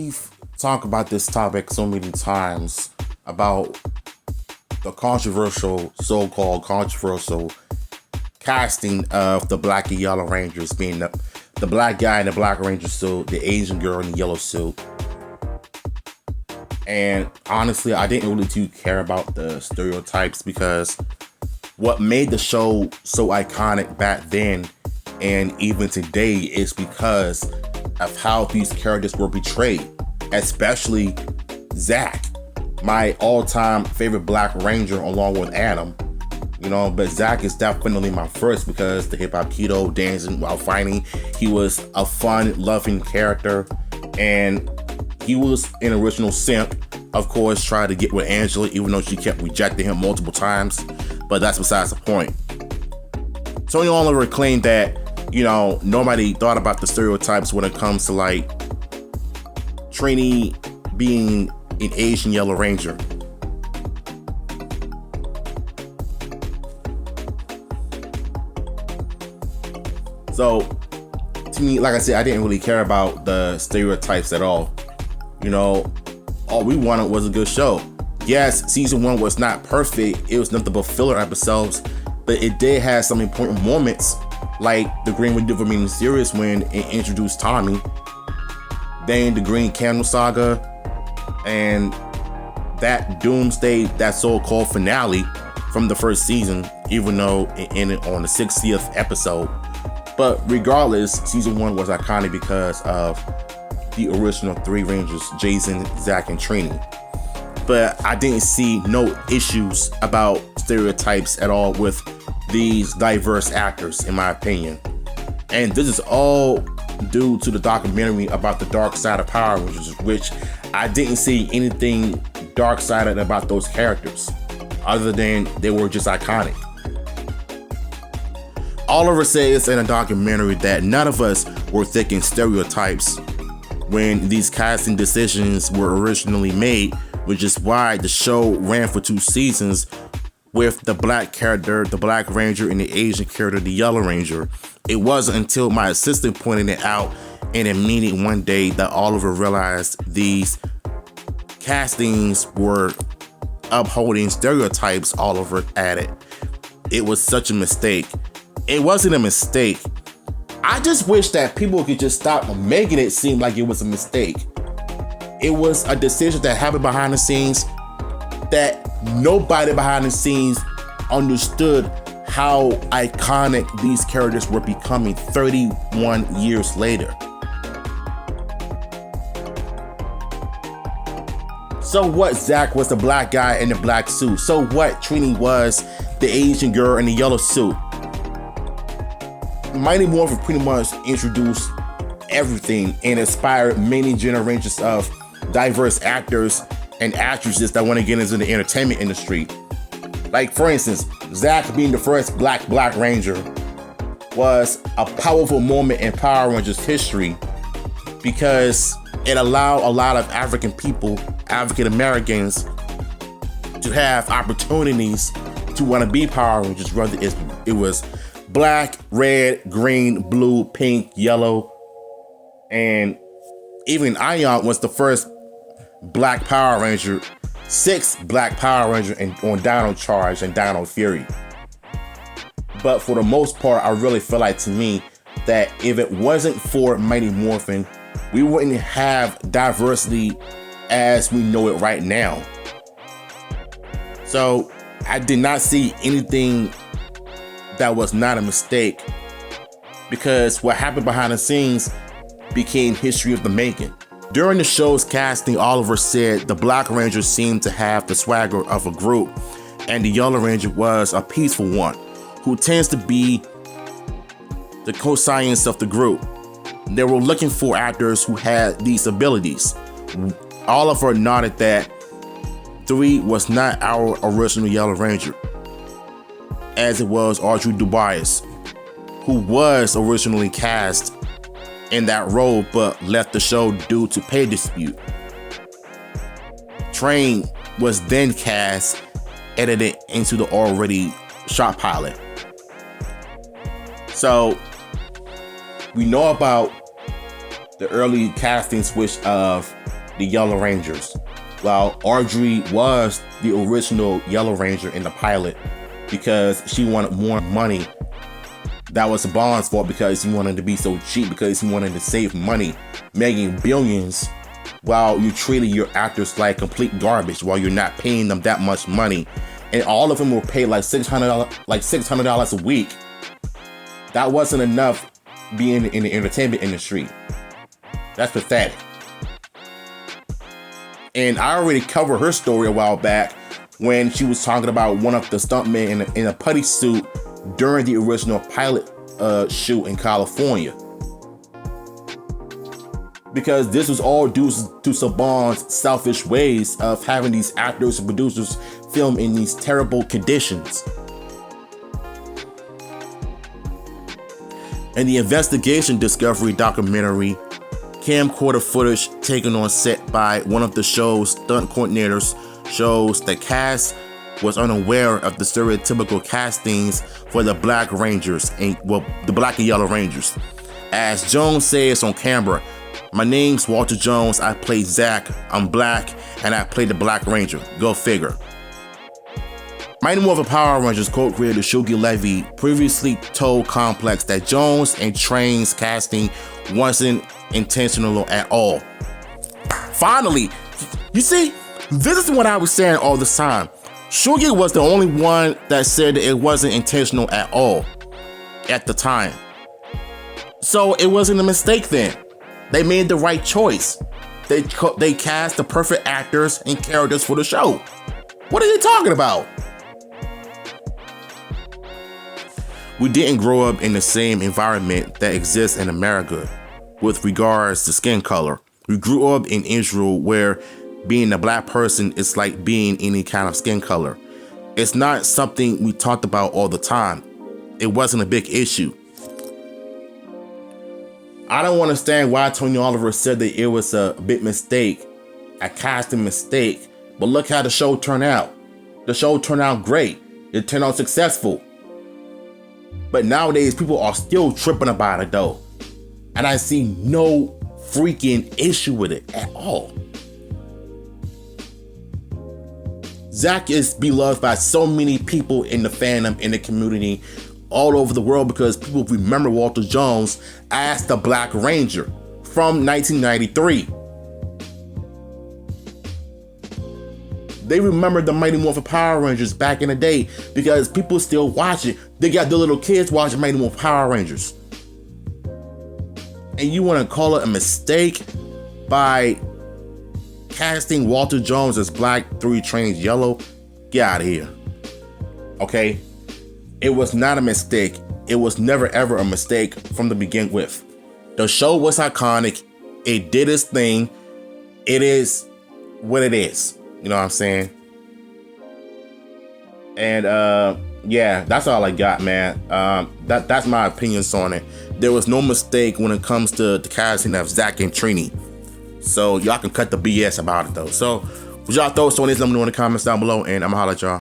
we've talked about this topic so many times about the controversial, so-called controversial casting of the Black and Yellow Rangers, being the black guy in the Black Ranger suit, the Asian girl in the yellow suit. And honestly, I didn't really too care about the stereotypes, because what made the show so iconic back then and even today is because of how these characters were portrayed, especially Zach, my all-time favorite Black Ranger along with Adam. But Zach is definitely my first, because the hip-hop keto dancing while fighting, he was a fun, loving character, and he was an original simp. Of course, tried to get with Angela, even though she kept rejecting him multiple times, but that's besides the point. Tony Oliver claimed that, nobody thought about the stereotypes when it comes to like Trini being an Asian Yellow Ranger. So, to me, like I said, I didn't really care about the stereotypes at all. All we wanted was a good show. Yes, season 1 was not perfect. It was nothing but filler episodes, but it did have some important moments, like the Greenwood River meeting series when it introduced Tommy, then the Green Candle Saga, and that Doomsday, that so-called finale from the first season, even though it ended on the 60th episode. But regardless, season 1 was iconic because of the original 3 Rangers, Jason, Zach, and Trini. But I didn't see no issues about stereotypes at all with these diverse actors, in my opinion. And this is all due to the documentary about the dark side of Power Rangers, which I didn't see anything dark-sided about those characters, other than they were just iconic. Oliver says in a documentary that none of us were thinking stereotypes when these casting decisions were originally made, which is why the show ran for 2 seasons with the black character, the Black Ranger, and the Asian character, the Yellow Ranger. It wasn't until my assistant pointed it out in a meeting one day that Oliver realized these castings were upholding stereotypes. Oliver added, "It was such a mistake." It wasn't a mistake. I just wish that people could just stop making it seem like it was a mistake. It was a decision that happened behind the scenes that nobody behind the scenes understood how iconic these characters were becoming 31 years later. So what, Zach was the black guy in the black suit? So what, Trini was the Asian girl in the yellow suit? Mighty Morphin pretty much introduced everything and inspired many generations of diverse actors and actresses that want to get into the entertainment industry. Like, for instance, Zach being the first Black Ranger was a powerful moment in Power Rangers history, because it allowed a lot of African people, African Americans, to have opportunities to want to be Power Rangers, whether it was black, red, green, blue, pink, yellow, and even Ion was the first Black Power Ranger, 6th Black Power Ranger on Dino Charge and Dino Fury. But for the most part, I really feel like, to me, that if it wasn't for Mighty Morphin, we wouldn't have diversity as we know it right now. So I did not see anything that was not a mistake, because what happened behind the scenes became history of the making. During the show's casting, Oliver said the Black Ranger seemed to have the swagger of a group, and the Yellow Ranger was a peaceful one, who tends to be the co-science of the group. They were looking for actors who had these abilities. Oliver noted that 3 was not our original Yellow Ranger, as it was Audrey Dubois, who was originally cast in that role but left the show due to pay dispute. Train was then cast, edited into the already shot pilot. So we know about the early casting switch of the Yellow Rangers. While Audrey was the original Yellow Ranger in the pilot because she wanted more money. That was Bond's fault because he wanted to be so cheap, because he wanted to save money, making billions while you treating your actors like complete garbage while you're not paying them that much money. And all of them were paid like $600 a week. That wasn't enough being in the entertainment industry. That's pathetic. And I already covered her story a while back when she was talking about one of the stuntmen in a putty suit during the original pilot shoot in California. Because this was all due to Saban's selfish ways of having these actors and producers film in these terrible conditions. In the investigation Discovery documentary, camcorder footage taken on set by one of the show's stunt coordinators shows the cast was unaware of the stereotypical castings for the Black Rangers, the Black and Yellow Rangers. As Jones says on camera, "My name's Walter Jones, I play Zach, I'm black, and I play the Black Ranger. Go figure." Mighty Morphin Power Rangers co-creator Shugi Levy previously told Complex that Jones and Train's casting wasn't intentional at all. Finally, you see, this is what I was saying all this time. Shugi was the only one that said that it wasn't intentional at all at the time. So it wasn't a mistake then. They made the right choice. They cast the perfect actors and characters for the show. What are they talking about? We didn't grow up in the same environment that exists in America with regards to skin color. We grew up in Israel where being a black person is like being any kind of skin color. It's not something we talked about all the time. It wasn't a big issue. I don't understand why Tony Oliver said that it was a big mistake, a casting mistake, but look how the show turned out. The show turned out great. It turned out successful. But nowadays, people are still tripping about it though. And I see no freaking issue with it at all. Zach is beloved by so many people in the fandom, in the community, all over the world because people remember Walter Jones as the Black Ranger from 1993. They remember the Mighty Morphin Power Rangers back in the day because people still watch it. They got the little kids watching Mighty Morphin Power Rangers. And you want to call it a mistake by casting Walter Jones as black, 3 Trains yellow? Get out of here. Okay? It was not a mistake. It was never ever a mistake from the begin with. The show was iconic. It did its thing. It is what it is. You know what I'm saying? And yeah, that's all I got, man. That's my opinions on it. There was no mistake when it comes to the casting of Zach and Trini. So y'all can cut the BS about it though. So what y'all thoughts on this? Let me know in the comments down below, and I'm gonna holler at y'all.